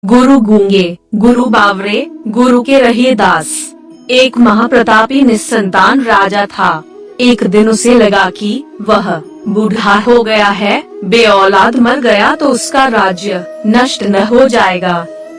गुरु गूंगे, गुरु बावरे, गुरु के रहे दास। एक महाप्रतापी निस्संतान राजा था। एक दिन उसे लगा कि वह बूढ़ा हो गया है, बेऔलाद मर गया तो उसका राज्य नष्ट न हो जाएगा।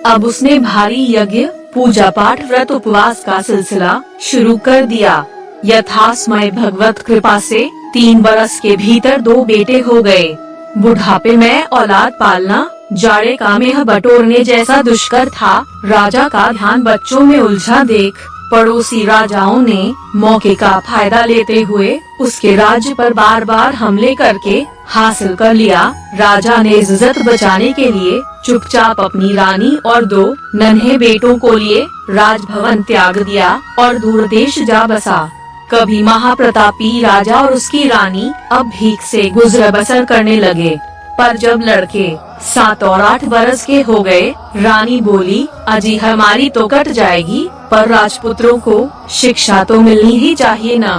अब उसने भारी यज्ञ, पूजा पाठ, व्रत उपवास का सिलसिला शुरू कर दिया। यथासमय भगवत कृपा से 3 बरस के भीतर 2 बेटे हो गए। बुढ़ापे में औलाद पालना जाड़े का मेह बटोरने जैसा दुष्कर था। राजा का ध्यान बच्चों में उलझा देख पड़ोसी राजाओं ने मौके का फायदा लेते हुए उसके राज्य पर बार बार हमले करके हासिल कर लिया। राजा ने इज्जत बचाने के लिए चुपचाप अपनी रानी और 2 नन्हे बेटों को लिए राजभवन त्याग दिया और दूर देश जा बसा। कभी महाप्रतापी राजा और उसकी रानी अब भीख से गुजर बसर करने लगे। पर जब लड़के 7 और 8 बरस के हो गए, रानी बोली, अजी हमारी तो कट जाएगी, पर राजपुत्रों को शिक्षा तो मिलनी ही चाहिए ना।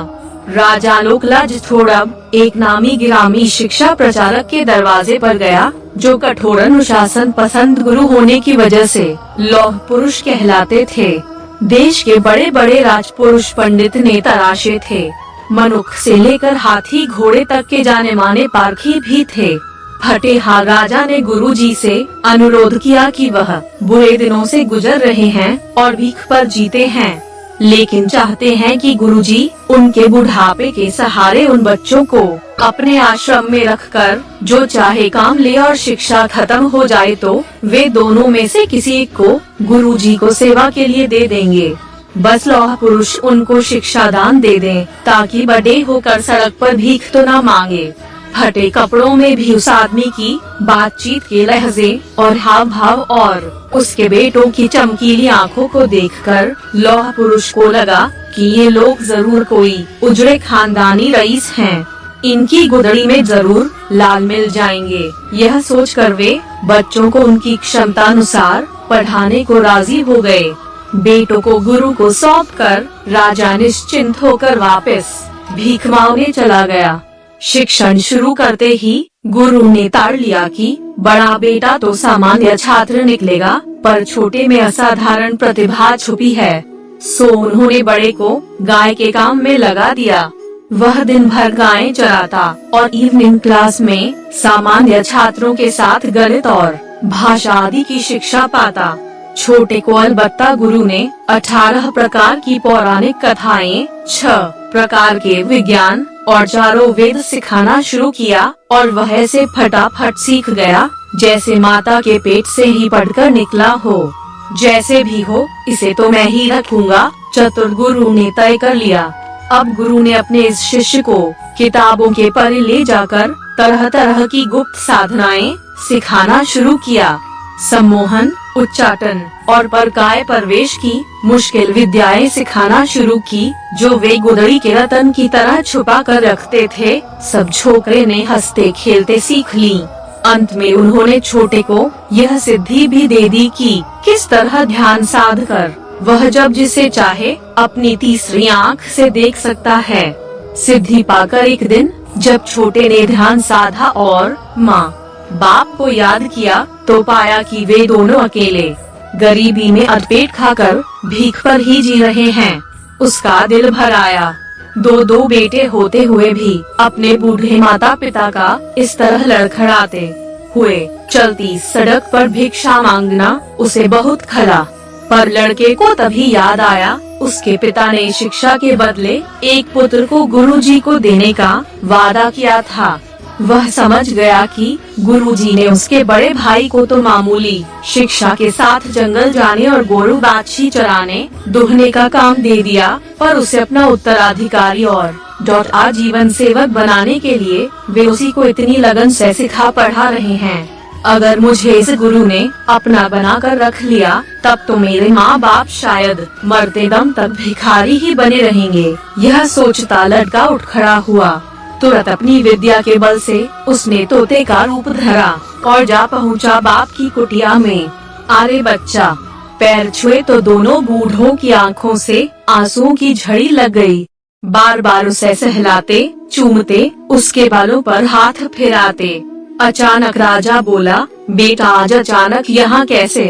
राजा लोक लाज छोड़ा एक नामी गिरामी शिक्षा प्रचारक के दरवाजे पर गया, जो कठोर अनुशासन पसंद गुरु होने की वजह से लौह पुरुष कहलाते थे। देश के बड़े बड़े राजपुरुष पंडित ने तराशे थे। मनुष्य से लेकर हाथी घोड़े तक के जाने माने पारखी भी थे। फटेहार राजा ने गुरुजी से अनुरोध किया कि वह बुरे दिनों से गुजर रहे हैं और भीख पर जीते हैं, लेकिन चाहते हैं कि गुरुजी उनके बुढ़ापे के सहारे उन बच्चों को अपने आश्रम में रखकर जो चाहे काम ले, और शिक्षा खत्म हो जाए तो वे दोनों में से किसी एक को गुरुजी को सेवा के लिए दे देंगे। बस लौह पुरुष उनको शिक्षा दान दे दें, ताकि बड़े होकर सड़क पर भीख तो न मांगे। फटे कपड़ों में भी उस आदमी की बातचीत के लहजे और हाव भाव और उसके बेटों की चमकीली आंखों को देखकर लौह पुरुष को लगा कि ये लोग जरूर कोई उजड़े खानदानी रईस हैं। इनकी गुदड़ी में जरूर लाल मिल जाएंगे। यह सोचकर वे बच्चों को उनकी क्षमता अनुसार पढ़ाने को राजी हो गए। बेटों को गुरु को सौंपकर राजा निश्चिंत होकर वापस भीख मांगने चला गया। शिक्षण शुरू करते ही गुरु ने ताड़ लिया कि बड़ा बेटा तो सामान्य छात्र निकलेगा, पर छोटे में असाधारण प्रतिभा छुपी है। सो उन्होंने बड़े को गाय के काम में लगा दिया। वह दिन भर गायें चराता और इवनिंग क्लास में सामान्य छात्रों के साथ गणित और भाषा आदि की शिक्षा पाता। छोटे को अलबत्ता गुरु ने 18 प्रकार की पौराणिक कथाएं, 6 प्रकार के विज्ञान और 4 वेद सिखाना शुरू किया, और वह ऐसे फटाफट सीख गया जैसे माता के पेट से ही पढ़कर निकला हो। जैसे भी हो, इसे तो मैं ही रखूंगा, चतुर गुरु ने तय कर लिया। अब गुरु ने अपने इस शिष्य को किताबों के परे ले जाकर तरह तरह की गुप्त साधनाएं सिखाना शुरू किया। सम्मोहन, उच्चाटन और परकाय प्रवेश की मुश्किल विद्याएं सिखाना शुरू की, जो वे गुदड़ी के रतन की तरह छुपा कर रखते थे। सब छोकरे ने हंसते खेलते सीख ली। अंत में उन्होंने छोटे को यह सिद्धि भी दे दी कि किस तरह ध्यान साध कर वह जब जिसे चाहे अपनी तीसरी आँख से देख सकता है। सिद्धि पाकर एक दिन जब छोटे ने ध्यान साधा और माँ बाप को याद किया, तो पाया कि वे दोनों अकेले गरीबी में अधपेट खाकर भीख पर ही जी रहे हैं। उसका दिल भर आया। 2 बेटे होते हुए भी अपने बूढ़े माता पिता का इस तरह लड़खड़ाते हुए चलती सड़क पर भिक्षा मांगना उसे बहुत खला। पर लड़के को तभी याद आया, उसके पिता ने शिक्षा के बदले एक पुत्र को गुरुजी को देने का वादा किया था। वह समझ गया कि गुरुजी ने उसके बड़े भाई को तो मामूली शिक्षा के साथ जंगल जाने और गोरु बाछी चराने दुहने का काम दे दिया, पर उसे अपना उत्तराधिकारी और आजीवन सेवक बनाने के लिए वे उसी को इतनी लगन से सिखा पढ़ा रहे हैं। अगर मुझे इस गुरु ने अपना बनाकर रख लिया, तब तो मेरे माँ बाप शायद मरते दम तक भिखारी ही बने रहेंगे। यह सोचता लड़का उठ खड़ा हुआ। तुरंत अपनी विद्या के बल से उसने तोते का रूप धरा और जा पहुंचा बाप की कुटिया में। अरे बच्चा, पैर छुए तो दोनों बूढ़ों की आंखों से आंसुओं की झड़ी लग गई। बार बार उसे सहलाते, चूमते, उसके बालों पर हाथ फिराते। अचानक राजा बोला, बेटा आज अचानक यहाँ कैसे?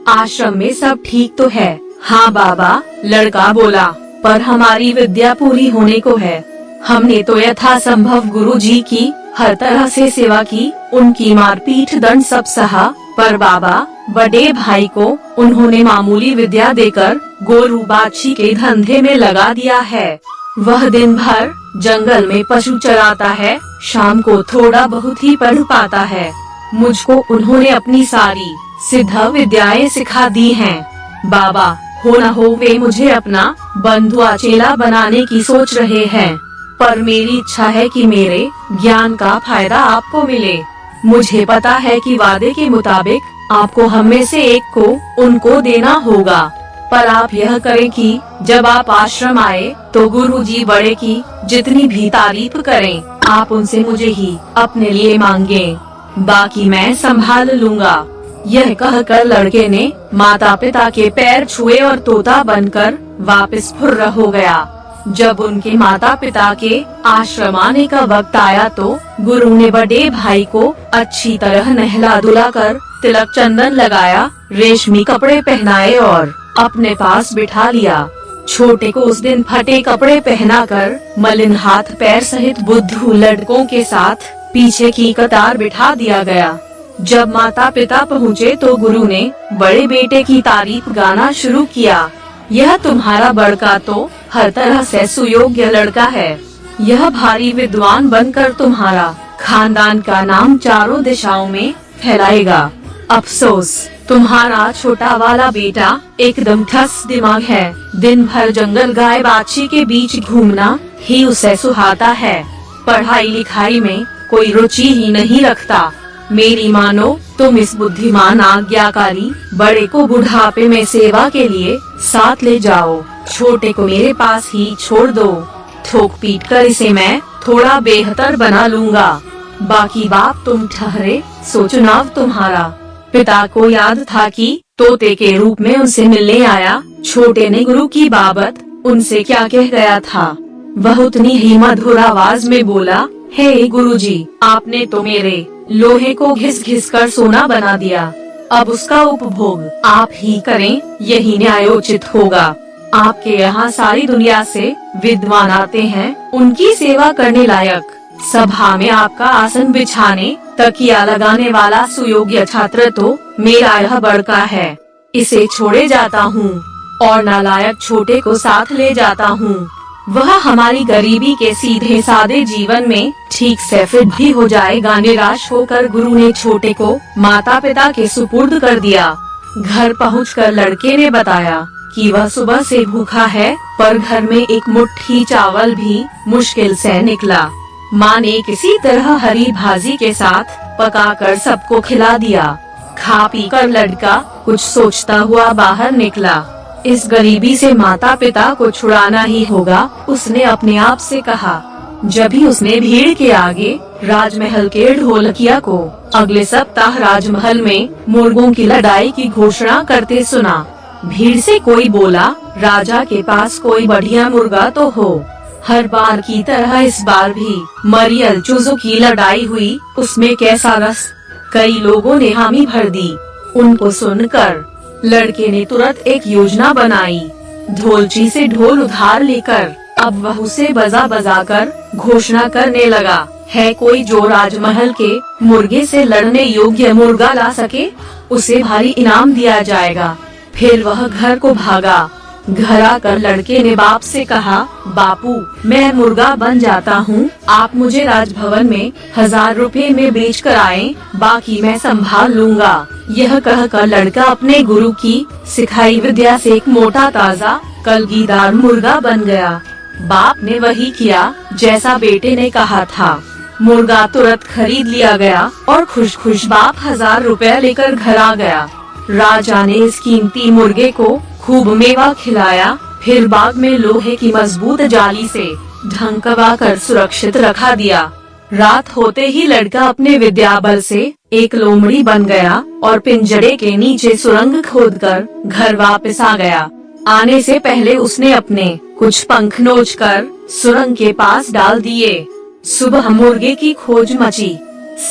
आश्रम में सब ठीक तो है? हाँ बाबा, लड़का बोला, पर हमारी विद्या पूरी होने को है। हमने तो यथासंभव गुरुजी की हर तरह से सेवा की, उनकी मारपीट दंड सब सहा, पर बाबा, बड़े भाई को उन्होंने मामूली विद्या देकर गोरूबाची के धंधे में लगा दिया है। वह दिन भर जंगल में पशु चराता है, शाम को थोड़ा बहुत ही पढ़ पाता है। मुझको उन्होंने अपनी सारी सिद्ध विद्याएं सिखा दी हैं। बाबा, हो न हो वे मुझे अपना बंधुआ चेला बनाने की सोच रहे हैं, पर मेरी इच्छा है कि मेरे ज्ञान का फायदा आपको मिले। मुझे पता है कि वादे के मुताबिक आपको हम में से एक को उनको देना होगा, पर आप यह करें कि जब आप आश्रम आए तो गुरुजी बड़े की जितनी भी तारीफ करें, आप उनसे मुझे ही अपने लिए मांगे, बाकी मैं संभाल लूंगा। यह कहकर लड़के ने माता पिता के पैर छुए और तोता बनकर वापस फुर्र हो गया। जब उनके माता पिता के आश्रम आने का वक्त आया तो गुरु ने बड़े भाई को अच्छी तरह नहला धुलाकर तिलक चंदन लगाया, रेशमी कपड़े पहनाए और अपने पास बिठा लिया। छोटे को उस दिन फटे कपड़े पहनाकर मलिन हाथ पैर सहित बुद्धू लड़कों के साथ पीछे की कतार बिठा दिया गया। जब माता पिता पहुँचे तो गुरु ने बड़े बेटे की तारीफ गाना शुरू किया। यह तुम्हारा बड़का तो हर तरह से सुयोग्य लड़का है। यह भारी विद्वान बनकर तुम्हारा खानदान का नाम चारों दिशाओं में फैलाएगा। अफसोस, तुम्हारा छोटा वाला बेटा एकदम ठस दिमाग है। दिन भर जंगल गाय बाछी के बीच घूमना ही उसे सुहाता है। पढ़ाई लिखाई में कोई रुचि ही नहीं रखता। मेरी मानो तुम इस बुद्धिमान आज्ञाकारी बड़े को बुढ़ापे में सेवा के लिए साथ ले जाओ। छोटे को मेरे पास ही छोड़ दो। ठोक पीट कर इसे मैं थोड़ा बेहतर बना लूंगा। बाकी बाप तुम ठहरे, सो चुनाव तुम्हारा। पिता को याद था कि तोते के रूप में उनसे मिलने आया। छोटे ने गुरु की बाबत उनसे क्या कह गया था। वह उतनी ही मधुर आवाज में बोला, हे गुरुजी, आपने तो मेरे लोहे को घिस घिस कर सोना बना दिया। अब उसका उपभोग आप ही करें, यही न्यायोचित होगा। आपके यहाँ सारी दुनिया से विद्वान आते हैं, उनकी सेवा करने लायक। सभा में आपका आसन बिछाने, तकिया लगाने वाला सुयोग्य छात्र तो मेरा यह बड़का है। इसे छोड़े जाता हूँ और नालायक छोटे को साथ ले जाता हूँ। वह हमारी गरीबी के सीधे सादे जीवन में ठीक से फिट भी हो जाएगा। निराश होकर गुरु ने छोटे को माता पिता के सुपुर्द कर दिया। घर पहुंचकर लड़के ने बताया कि वह सुबह से भूखा है, पर घर में एक मुट्ठी चावल भी मुश्किल से निकला। माँ ने किसी तरह हरी भाजी के साथ पकाकर सबको खिला दिया। खा पी कर लड़का कुछ सोचता हुआ बाहर निकला। इस गरीबी से माता पिता को छुड़ाना ही होगा, उसने अपने आप से कहा। जब ही उसने भीड़ के आगे राजमहल के ढोलकिया को अगले सप्ताह राजमहल में मुर्गों की लड़ाई की घोषणा करते सुना। भीड़ से कोई बोला, राजा के पास कोई बढ़िया मुर्गा तो हो। हर बार की तरह इस बार भी मरियल चूजों की लड़ाई हुई, उसमें कैसा रस। कई लोगों ने हामी भर दी। उनको सुनकर लड़के ने तुरंत एक योजना बनाई। ढोलची से ढोल उधार लेकर अब वह उसे बजा बजा कर घोषणा करने लगा, है कोई जो राजमहल के मुर्गे से लड़ने योग्य मुर्गा ला सके, उसे भारी इनाम दिया जाएगा। फिर वह घर को भागा। घर आकर लड़के ने बाप से कहा, बापू, मैं मुर्गा बन जाता हूँ, आप मुझे राजभवन में 1000 रुपए में बेच कर आए, बाकी मैं संभाल लूंगा। यह कहकर लड़का अपने गुरु की सिखाई विद्या से एक मोटा ताजा कलगीदार मुर्गा बन गया। बाप ने वही किया जैसा बेटे ने कहा था। मुर्गा तुरंत खरीद लिया गया और खुश खुश बाप 1000 रुपए लेकर घर आ गया। राजा ने इस कीमती मुर्गे को खूब मेवा खिलाया, फिर बाग में लोहे की मजबूत जाली से ढंकवा कर सुरक्षित रखा दिया। रात होते ही लड़का अपने विद्या बल से एक लोमड़ी बन गया और पिंजरे के नीचे सुरंग खोदकर घर वापस आ गया। आने से पहले उसने अपने कुछ पंख नोचकर सुरंग के पास डाल दिए। सुबह मुर्गे की खोज मची।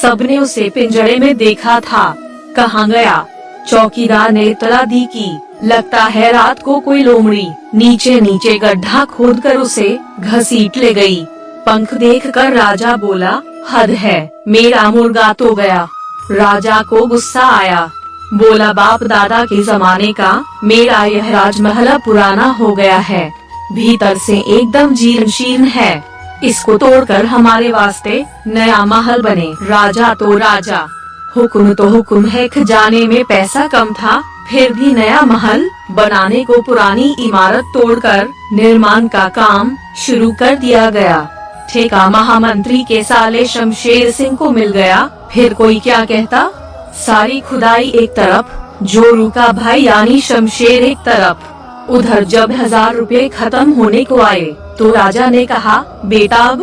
सबने उसे पिंजरे में देखा था। कहाँ गया? चौकीदार ने इत्तला दी कि लगता है रात को कोई लोमड़ी नीचे नीचे गड्ढा खोदकर उसे घसीट ले गई। पंख देखकर राजा बोला, हद है, मेरा मुर्गा तो गया। राजा को गुस्सा आया, बोला, बाप दादा के जमाने का मेरा यह राजमहल पुराना हो गया है, भीतर से एकदम जीर्ण शीर्ण है, इसको तोड़कर हमारे वास्ते नया महल बने। राजा तो राजा, हुक्म तो हुक्म है। खजाने में पैसा कम था, फिर भी नया महल बनाने को पुरानी इमारत तोड़कर निर्माण का काम शुरू कर दिया गया। ठेका महामंत्री के साले शमशेर सिंह को मिल गया, फिर कोई क्या कहता। सारी खुदाई एक तरफ, जोरू का भाई यानी शमशेर एक तरफ। उधर जब 1000 रुपए खत्म होने को आए तो राजा ने कहा, बेटा अब।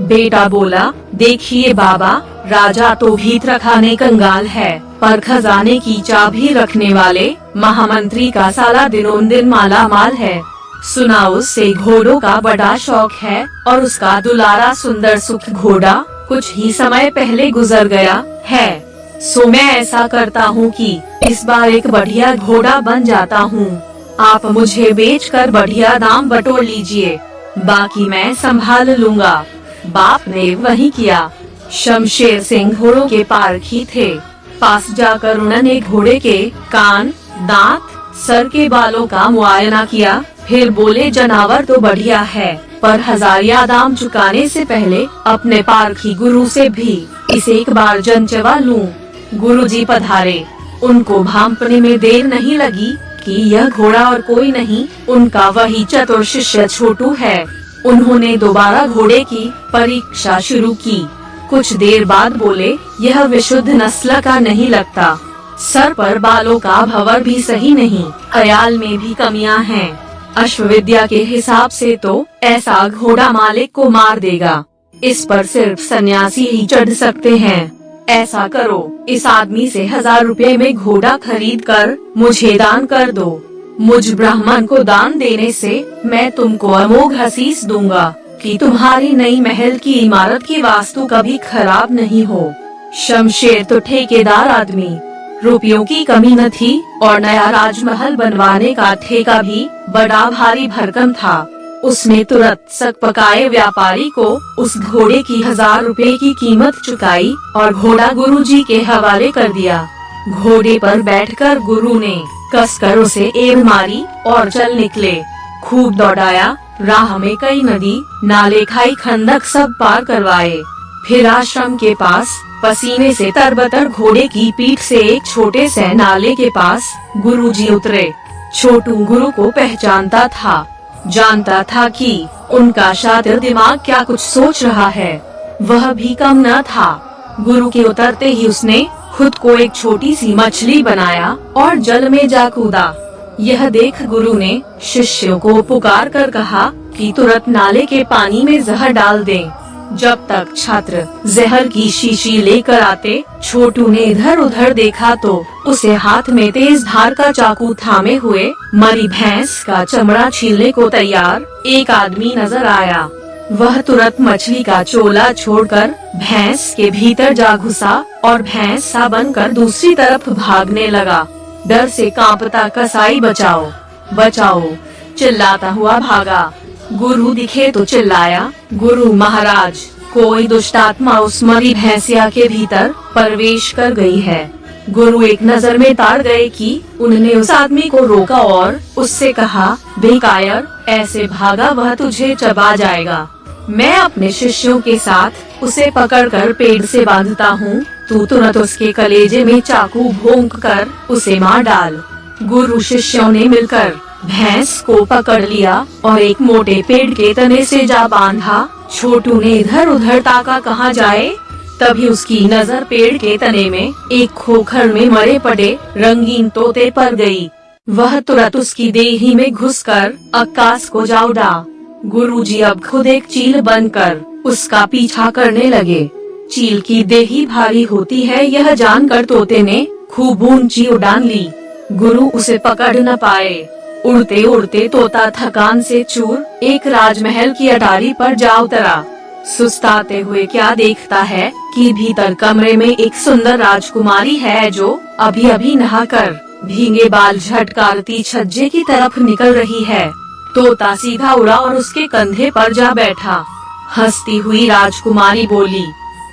बेटा बोला, देखिए बाबा, राजा तो भीतर खाने कंगाल है, पर खजाने की चाबी रखने वाले महामंत्री का साला दिनों दिन माला माल है। सुना उससे घोड़ों का बड़ा शौक है और उसका दुलारा सुंदर सुख घोड़ा कुछ ही समय पहले गुजर गया है। सो मैं ऐसा करता हूँ कि इस बार एक बढ़िया घोड़ा बन जाता हूँ। आप मुझे बेचकर बढ़िया दाम बटोर लीजिए, बाकी मैं संभाल लूँगा। बाप ने वही किया। शमशेर सिंह घोड़ों के पारखी थे। पास जाकर उन्होंने घोड़े के कान, दांत, सर के बालों का मुआयना किया, फिर बोले, जनावर तो बढ़िया है, पर 1000 दाम चुकाने से पहले अपने पारखी गुरु से भी इसे एक बार जंचवा लूं। गुरुजी पधारे। उनको भांपने में देर नहीं लगी कि यह घोड़ा और कोई नहीं, उनका वही चतुर शिष्य छोटू है। उन्होंने दोबारा घोड़े की परीक्षा शुरू की। कुछ देर बाद बोले, यह विशुद्ध नस्ल का नहीं लगता, सर पर बालों का भंवर भी सही नहीं, ख्याल में भी कमियां हैं। अश्वविद्या के हिसाब से तो ऐसा घोड़ा मालिक को मार देगा। इस पर सिर्फ सन्यासी ही चढ़ सकते हैं। ऐसा करो, इस आदमी से 1000 रुपए में घोड़ा खरीद कर मुझे दान कर दो। मुझ ब्राह्मण को दान देने से मैं तुमको अमोघ आशीष दूंगा कि तुम्हारी नई महल की इमारत की वास्तु कभी खराब नहीं हो। शमशेर तो ठेकेदार आदमी, रुपयों की कमी न थी और नया राजमहल बनवाने का ठेका भी बड़ा भारी भरकम था। उसने तुरंत सक पकाए व्यापारी को उस घोड़े की 1000 रुपए की कीमत चुकाई और घोड़ा गुरुजी के हवाले कर दिया। घोड़े पर बैठकर गुरु ने कसकर उसे एड़ मारी और चल निकले। खूब दौड़ाया, राह में कई नदी, नाले, खाई, खंडक सब पार करवाए। फिर आश्रम के पास पसीने से तरबतर घोड़े की पीठ से एक छोटे से नाले के पास गुरुजी उतरे। छोटू गुरु को पहचानता था, जानता था कि उनका शातिर दिमाग क्या कुछ सोच रहा है। वह भी कम न था। गुरु के उतरते ही उसने खुद को एक छोटी सी मछली बनाया और जल में जा कूदा। यह देख गुरु ने शिष्यों को पुकार कर कहा कि तुरंत नाले के पानी में जहर डाल दें। जब तक छात्र जहर की शीशी लेकर आते, छोटू ने इधर उधर देखा तो उसे हाथ में तेज धार का चाकू थामे हुए मरी भैंस का चमड़ा छीलने को तैयार एक आदमी नजर आया। वह तुरंत मछली का चोला छोड़कर भैंस के भीतर जा घुसा और भैंस सा बनकर दूसरी तरफ भागने लगा। डर से कांपता कसाई बचाओ बचाओ चिल्लाता हुआ भागा। गुरु दिखे तो चिल्लाया, गुरु महाराज, कोई दुष्ट आत्मा उस मरी भैंसिया के भीतर प्रवेश कर गई है। गुरु एक नजर में ताड़ गए कि उन्होंने उस आदमी को रोका और उससे कहा, बेकायर, ऐसे भागा वह तुझे चबा जाएगा। मैं अपने शिष्यों के साथ उसे पकड़कर पेड़ से बांधता हूँ, तू तुरंत उसके कलेजे में चाकू भोंक कर उसे मार डाल। गुरु शिष्यों ने मिलकर भैंस को पकड़ लिया और एक मोटे पेड़ के तने से जा बांधा। छोटू ने इधर उधर ताका कहाँ जाए, तभी उसकी नजर पेड़ के तने में एक खोखर में मरे पड़े रंगीन तोते पर गई। वह तुरंत उसकी देही में घुसकर आकाश को जा उड़ा। गुरुजी अब खुद एक चील बनकर उसका पीछा करने लगे। चील की देही भारी होती है, यह जानकर तोते ने खूब ऊंची उड़ान ली। गुरु उसे पकड़ न पाए। उड़ते उड़ते तोता थकान से चूर एक राजमहल की अटारी पर जा उतरा। सुस्ताते हुए क्या देखता है कि भीतर कमरे में एक सुंदर राजकुमारी है जो अभी अभी नहाकर भीगे बाल झटकारती छज्जे की तरफ निकल रही है। तोता सीधा उड़ा और उसके कंधे पर जा बैठा। हंसती हुई राजकुमारी बोली,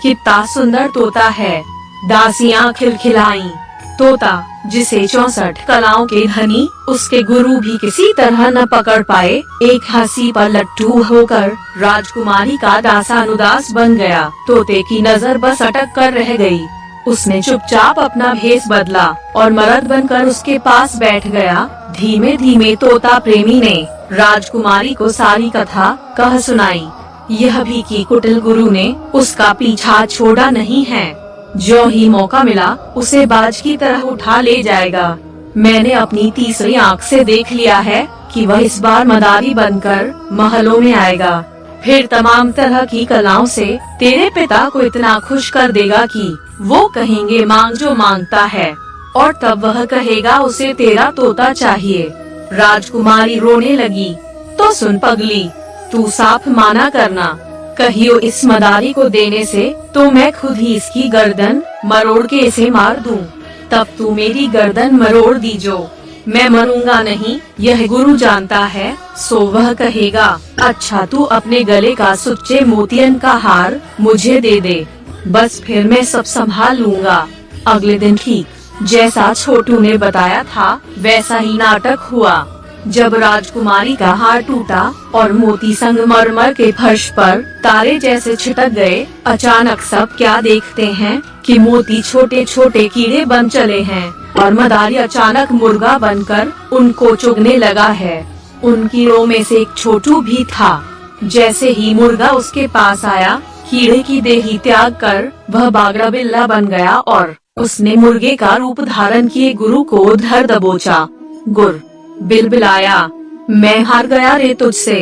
कितना सुंदर तोता है। दासियां खिलखिलाई। तोता जिसे 64 कलाओं के धनी उसके गुरु भी किसी तरह न पकड़ पाए, एक हंसी पर लट्टू होकर राजकुमारी का दासानुदास बन गया। तोते की नजर बस अटक कर रह गई। उसने चुपचाप अपना भेष बदला और मर्द बनकर उसके पास बैठ गया। धीमे धीमे तोता प्रेमी ने राजकुमारी को सारी कथा कह सुनाई। यह भी कि कुटिल गुरु ने उसका पीछा छोड़ा नहीं है। जो ही मौका मिला उसे बाज की तरह उठा ले जाएगा। मैंने अपनी तीसरी आंख से देख लिया है कि वह इस बार मदारी बनकर महलों में आएगा। फिर तमाम तरह की कलाओं से तेरे पिता को इतना खुश कर देगा कि वो कहेंगे मांग जो मांगता है, और तब वह कहेगा उसे तेरा तोता चाहिए। राजकुमारी रोने लगी। तो सुन पगली, तू साफ माना करना, कहियो इस मदारी को देने से तो मैं खुद ही इसकी गर्दन मरोड़ के इसे मार दूं। तब तू मेरी गर्दन मरोड़ दीजो, मैं मरूंगा नहीं, यह गुरु जानता है। सो वह कहेगा, अच्छा तू अपने गले का सुच्चे मोतियन का हार मुझे दे दे, बस फिर मैं सब संभाल लूंगा। अगले दिन ठीक जैसा छोटू ने बताया था वैसा ही नाटक हुआ। जब राजकुमारी का हार टूटा और मोती संगमरमर के फर्श पर तारे जैसे छिटक गए, अचानक सब क्या देखते हैं कि मोती छोटे छोटे कीड़े बन चले हैं और मदारी अचानक मुर्गा बनकर उनको चुगने लगा है। उन कीड़ों में से एक छोटू भी था। जैसे ही मुर्गा उसके पास आया, कीड़े की देही त्याग कर वह बागड़ा बिल्ला बन गया और उसने मुर्गे का रूप धारण किए गुरु को धर दबोचा। गुर बिलबिलाया, मैं हार गया रे तुझसे,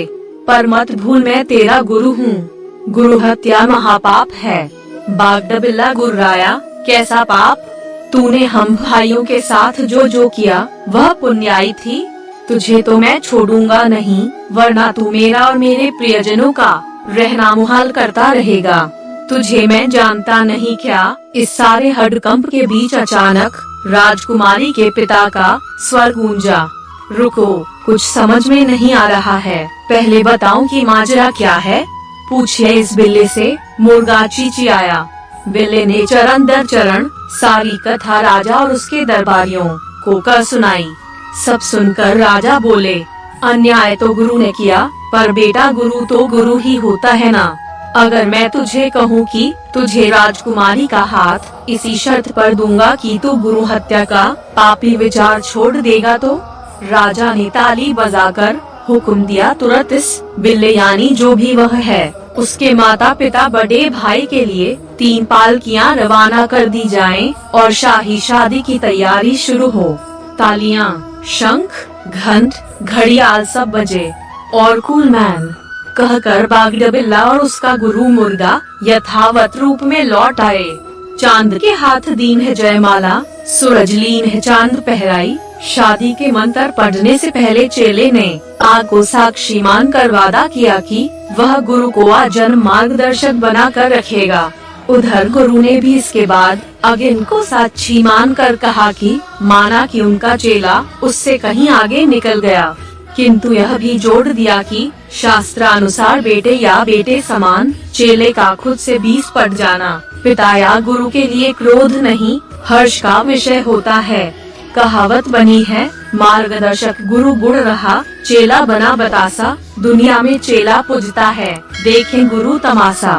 पर मत भूल मैं तेरा गुरु हूँ। गुरु हत्या महापाप है। बागड़ा बिल्ला गुर्राया, कैसा पाप? तूने हम भाइयों के साथ जो किया वह पुण्याई थी। तुझे तो मैं छोड़ूंगा नहीं, वरना तू मेरा और मेरे प्रियजनों का रहना मुहाल करता रहेगा। तुझे मैं जानता नहीं क्या? इस सारे हडकंप के बीच अचानक राजकुमारी के पिता का स्वर गूंजा, रुको, कुछ समझ में नहीं आ रहा है, पहले बताओ कि माजरा क्या है। पूछिए इस बिल्ले से, मुर्गा चिचियाया। बिल्ले ने चरण दर चरण सारी कथा राजा और उसके दरबारियों को कर सुनाई। सब सुनकर राजा बोले, अन्याय तो गुरु ने किया, पर बेटा गुरु तो गुरु ही होता है ना। अगर मैं तुझे कहूँ कि तुझे राजकुमारी का हाथ इसी शर्त पर दूंगा कि तू गुरु हत्या का पापी विचार छोड़ देगा, तो राजा ने ताली बजाकर हुक्म दिया, तुरंत इस बिल्ले यानी जो भी वह है उसके माता पिता बड़े भाई के लिए 3 पालकियां रवाना कर दी जाएं और शाही शादी की तैयारी शुरू हो। तालियां, शंख, घंट, घड़ियाल सब बजे और कूलमैन कहकर बागड़ा बिल्ला और उसका गुरु मुर्गा यथावत रूप में लौट आए। चांद के हाथ दीन है जयमाला, सूरज लीन है चांद पहराई। शादी के मंत्र पढ़ने से पहले चेले ने आग को साक्षी मानकर वादा किया कि वह गुरु को आजन्म मार्गदर्शक बना कर रखेगा। उधर गुरु ने भी इसके बाद अगिन को साक्षी मानकर कहा कि माना कि उनका चेला उससे कहीं आगे निकल गया, किंतु यह भी जोड़ दिया कि शास्त्रानुसार बेटे या बेटे समान चेले का खुद से 20 पट जाना पिता या गुरु के लिए क्रोध नहीं हर्ष का विषय होता है। कहावत बनी है, मार्गदर्शक गुरु गुण रहा, चेला बना बतासा। दुनिया में चेला पूजता है, देखें गुरु तमाशा।